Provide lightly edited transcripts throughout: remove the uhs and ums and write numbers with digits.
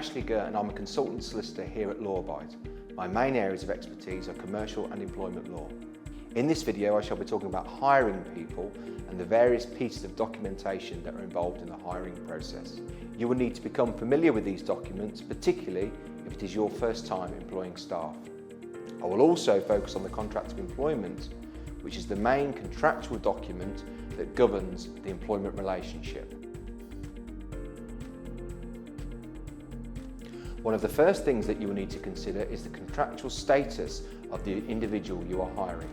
Ashley Gurt and I'm a consultant solicitor here at LawBite. My main areas of expertise are commercial and employment law. In this video I shall be talking about hiring people and the various pieces of documentation that are involved in the hiring process. You will need to become familiar with these documents, particularly if it is your first time employing staff. I will also focus on the contract of employment, which is the main contractual document that governs the employment relationship. One of the first things that you will need to consider is the contractual status of the individual you are hiring.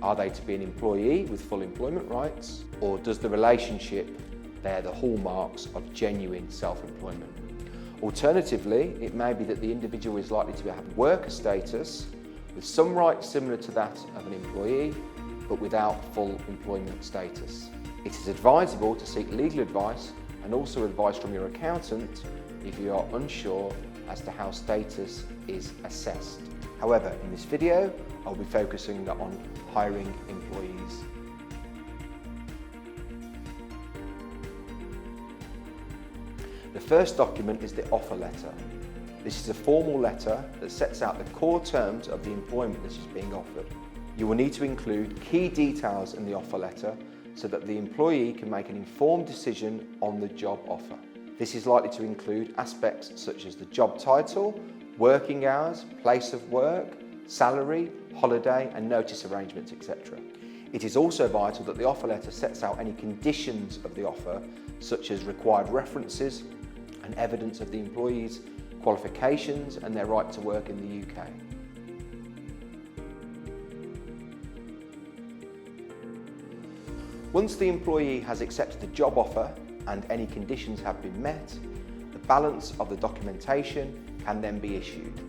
Are they to be an employee with full employment rights, or does the relationship bear the hallmarks of genuine self-employment? Alternatively, it may be that the individual is likely to have worker status with some rights similar to that of an employee, but without full employment status. It is advisable to seek legal advice and also advice from your accountant if you are unsure as to how status is assessed. However, in this video, I'll be focusing on hiring employees. The first document is the offer letter. This is a formal letter that sets out the core terms of the employment that is being offered. You will need to include key details in the offer letter so that the employee can make an informed decision on the job offer. This is likely to include aspects such as the job title, working hours, place of work, salary, holiday and notice arrangements, etc. It is also vital that the offer letter sets out any conditions of the offer, such as required references and evidence of the employee's qualifications and their right to work in the UK. Once the employee has accepted the job offer and any conditions have been met, the balance of the documentation can then be issued.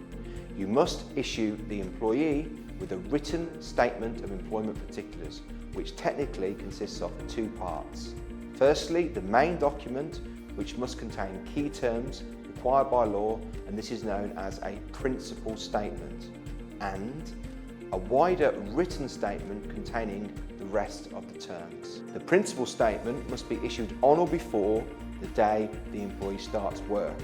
You must issue the employee with a written statement of employment particulars, which technically consists of two parts. Firstly, the main document, which must contain key terms required by law, and this is known as a principal statement, and a wider written statement containing the rest of the terms. The principal statement must be issued on or before the day the employee starts work,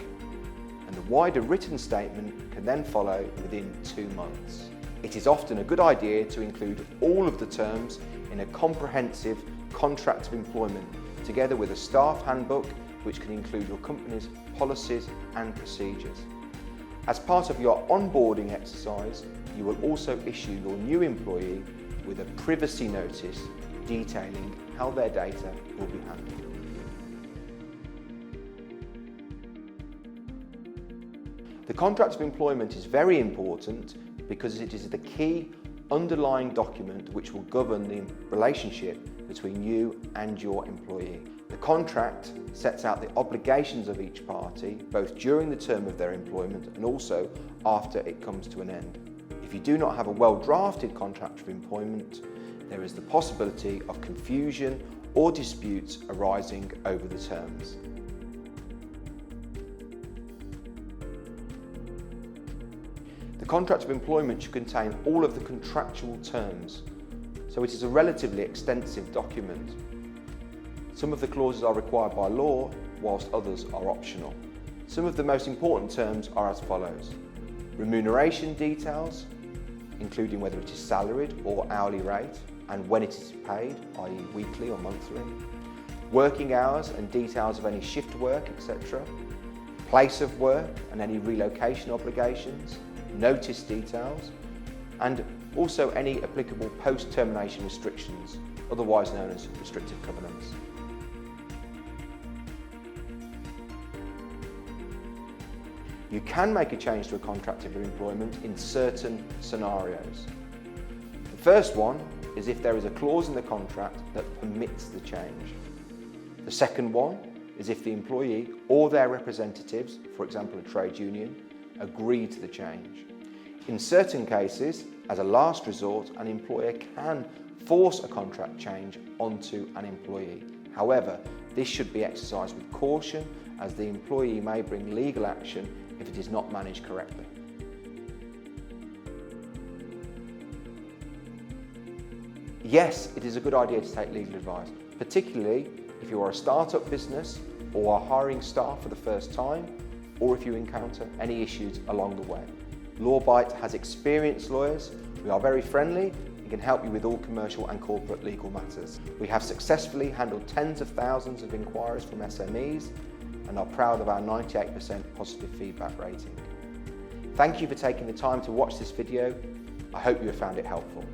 and the wider written statement can then follow within 2 months. It is often a good idea to include all of the terms in a comprehensive contract of employment, together with a staff handbook which can include your company's policies and procedures. As part of your onboarding exercise, you will also issue your new employee with a privacy notice detailing how their data will be handled. The contract of employment is very important because it is the key underlying document which will govern the relationship between you and your employee. The contract sets out the obligations of each party, both during the term of their employment and also after it comes to an end. If you do not have a well-drafted contract of employment, there is the possibility of confusion or disputes arising over the terms. The contract of employment should contain all of the contractual terms, so it is a relatively extensive document. Some of the clauses are required by law, whilst others are optional. Some of the most important terms are as follows: remuneration details, including whether it is salaried or hourly rate, and when it is paid, i.e. weekly or monthly, working hours and details of any shift work, etc., place of work and any relocation obligations, notice details, and also any applicable post-termination restrictions, otherwise known as restrictive covenants. You can make a change to a contract of employment in certain scenarios. The first one is if there is a clause in the contract that permits the change. The second one is if the employee or their representatives, for example a trade union, agree to the change. In certain cases, as a last resort, an employer can force a contract change onto an employee. However, this should be exercised with caution, as the employee may bring legal action if it is not managed correctly. Yes, it is a good idea to take legal advice, particularly if you are a startup business or are hiring staff for the first time, or if you encounter any issues along the way. LawBite has experienced lawyers. We are very friendly and can help you with all commercial and corporate legal matters. We have successfully handled tens of thousands of inquiries from SMEs and are proud of our 98% positive feedback rating. Thank you for taking the time to watch this video. I hope you have found it helpful.